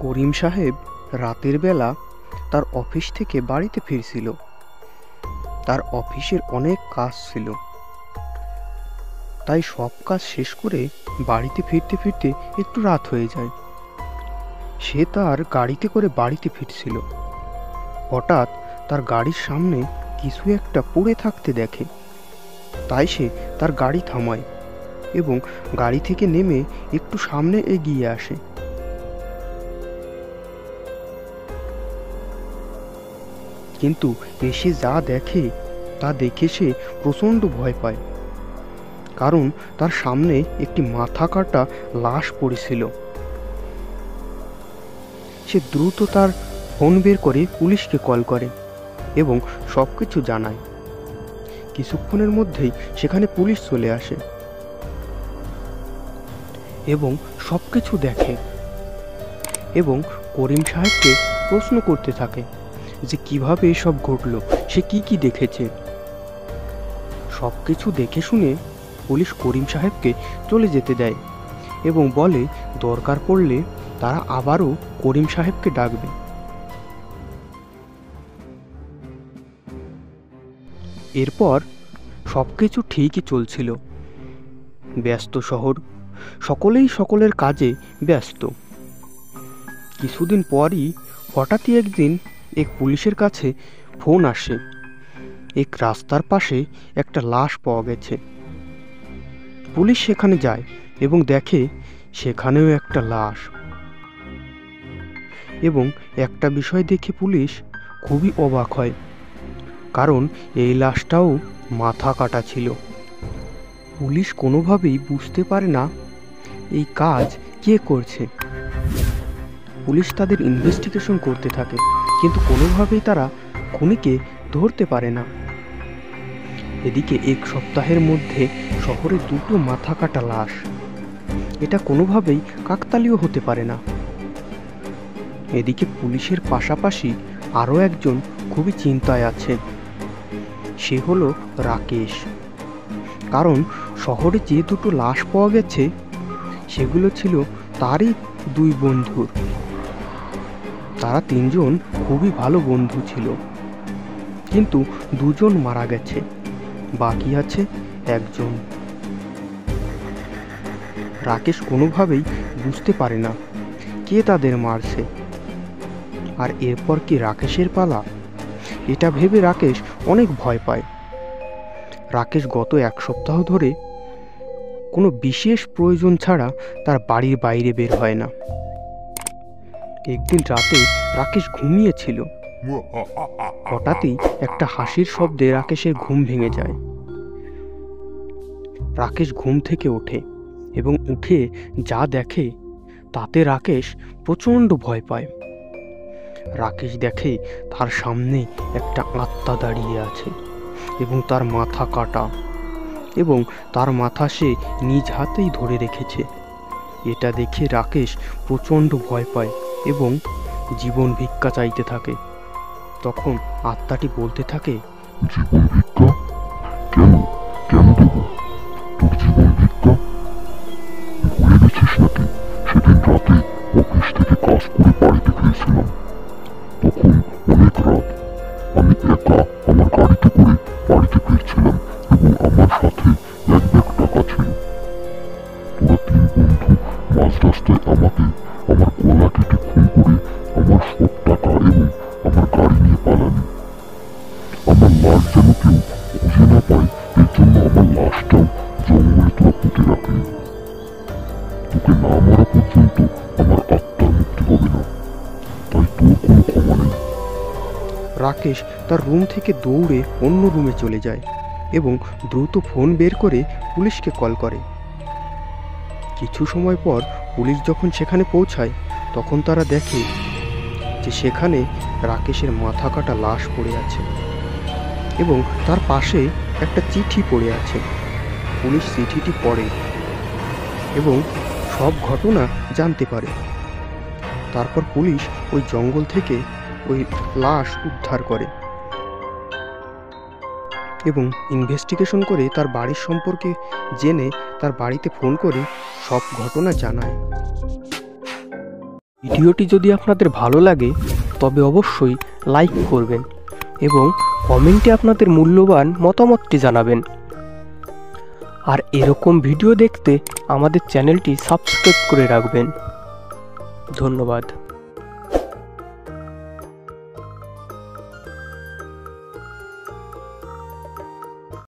করিম সাহেব রাতের বেলা তার অফিস থেকে বাড়িতে ফিরছিল। তার অফিসের অনেক কাজ ছিল, তাই সব কাজ শেষ করে বাড়িতে ফিরতে ফিরতে একটু রাত হয়ে যায়। সে তার গাড়িতে করে বাড়িতে ফিরছিল। হঠাৎ তার গাড়ির সামনে কিছু একটা পড়ে থাকতে দেখে, তাই সে তার গাড়ি থামায় এবং গাড়ি থেকে নেমে একটু সামনে এগিয়ে আসে। কিন্তু এসে যা দেখে তা দেখে সে প্রচণ্ড ভয় পায়, কারণ তার সামনে একটি মাথা কাটা লাশ পড়েছিল। সে দ্রুত তার ফোন বের করে পুলিশকে কল করে এবং সব কিছু জানায়। কিছুক্ষণের মধ্যেই সেখানে পুলিশ চলে আসে এবং সব কিছু দেখে এবং করিম সাহেবকে প্রশ্ন করতে থাকে যে কিভাবে এসব ঘটলো, সে কি কি দেখেছে। সব কিছু দেখে শুনে পুলিশ করিম সাহেবকে চলে যেতে দেয় এবং বলে দরকার পড়লে তারা আবারও করিম সাহেবকে ডাকবে। এরপর সব কিছু ঠিকই চলছিল। ব্যস্ত শহর, সকলেই সকলের কাজে ব্যস্ত। কিছুদিন পরই হঠাৎই একদিন এক পুলিশের কাছে ফোন আসে, এক রাস্তার পাশে একটা লাশ পাওয়া গেছে। পুলিশ সেখানে যায় এবং দেখে সেখানেও একটা লাশ। এবং একটা বিষয় দেখে পুলিশ খুবই অবাক হয়, কারণ এই লাশটাও মাথা কাটা ছিল। পুলিশ কোনোভাবেই বুঝতে পারে না এই কাজ কে করছে। পুলিশ তাদের ইনভেস্টিগেশন করতে থাকে, কিন্তু কোনোভাবেই তারা খুনিকে ধরতে পারে না। এদিকে এক সপ্তাহের মধ্যে শহরে দুটো মাথা কাটা লাশ, এটা কোনোভাবেই কাকতালীয় হতে পারে না। এদিকে পুলিশের পাশাপাশি আরও একজন খুবই চিন্তায় আছে, সে হলো রাকেশ। কারণ শহরে যে দুটো লাশ পাওয়া গেছে সেগুলো ছিল তারই দুই বন্ধুর। তারা তিনজন খুবই ভালো বন্ধু ছিল, কিন্তু দুজন মারা গেছে, বাকি আছে একজন। রাকেশ কোনোভাবেই বুঝতে পারে না কে তাদের মারছে। আর এরপর কি রাকেশের পালা? এটা ভেবে রাকেশ অনেক ভয় পায়। রাকেশ গত এক সপ্তাহ ধরে কোনো বিশেষ প্রয়োজন ছাড়া তার বাড়ির বাইরে বের হয় না। একদিন রাতে রাকেশ ঘুমিয়েছিল। হঠাৎই একটা হাসির শব্দে রাকেশের ঘুম ভেঙে যায়। রাকেশ ঘুম থেকে ওঠে এবং উঠে যা দেখে তাতে রাকেশ প্রচণ্ড ভয় পায়। রাকেশ দেখে তার সামনে একটা আত্মা দাঁড়িয়ে আছে এবং তার মাথা কাটা, এবং তার মাথা সে নিজ হাতেই ধরে রেখেছে। এটা দেখে রাকেশ প্রচণ্ড ভয় পায় এবং জীবন ভিক্ষা চাইতে থাকে। তখন আত্মাটি বলতে থাকে, জীবন ভিক্ষা? কেন কেন দেব তোর জীবন ভিক্ষা? ভুলে গেছিস নাকি সেদিন রাতে অফিস থেকে কাজ করে বাড়িতে ফিরছিলাম? তখন অনেক রাত, আমি একা আমার গাড়িতে করে বাড়িতে ফিরছিলাম এবং আমার সাথে এক ব্যাগ টাকা ছিল। তোরা তিন বন্ধু মাঝ রাস্তায় আমাকে আমার গলা কেটে খুন করে আমার সব টাকা এবং আমার গাড়ি নিয়ে পালানি। আমার লাশ যেন কেউ খুঁজে না পায়, এর জন্য আমার লাশটাও জঙ্গলে তোরা পুঁতে রাখলি। তোকে না মারা পর্যন্ত আমার আত্মার মুক্তি হবে না, তাই তোর কোনো ক্ষমা নেই। রাকেশ তার রুম থেকে দৌড়ে অন্য রুমে চলে যায় এবং দ্রুত ফোন বের করে পুলিশকে কল করে। কিছু সময় পর পুলিশ যখন সেখানে পৌঁছায় তখন তারা দেখে যে সেখানে রাকেশের মাথা কাটা লাশ পড়ে আছে এবং তার পাশে একটা চিঠি পড়ে আছে। পুলিশ চিঠিটি পড়ে এবং সব ঘটনা জানতে পারে। তারপর পুলিশ ওই জঙ্গল থেকে ওই লাশ উদ্ধার করে এবং ইনভেস্টিগেশন করে তার বাড়ির সম্পর্কে জেনে তার বাড়িতে ফোন করে সব ঘটনা জানায়। ভিডিওটি যদি আপনাদের ভালো লাগে তবে অবশ্যই লাইক করবেন এবং কমেন্টে আপনাদের মূল্যবান মতামতটি জানাবেন। আর এরকম ভিডিও দেখতে আমাদের চ্যানেলটি সাবস্ক্রাইব করে রাখবেন। ধন্যবাদ।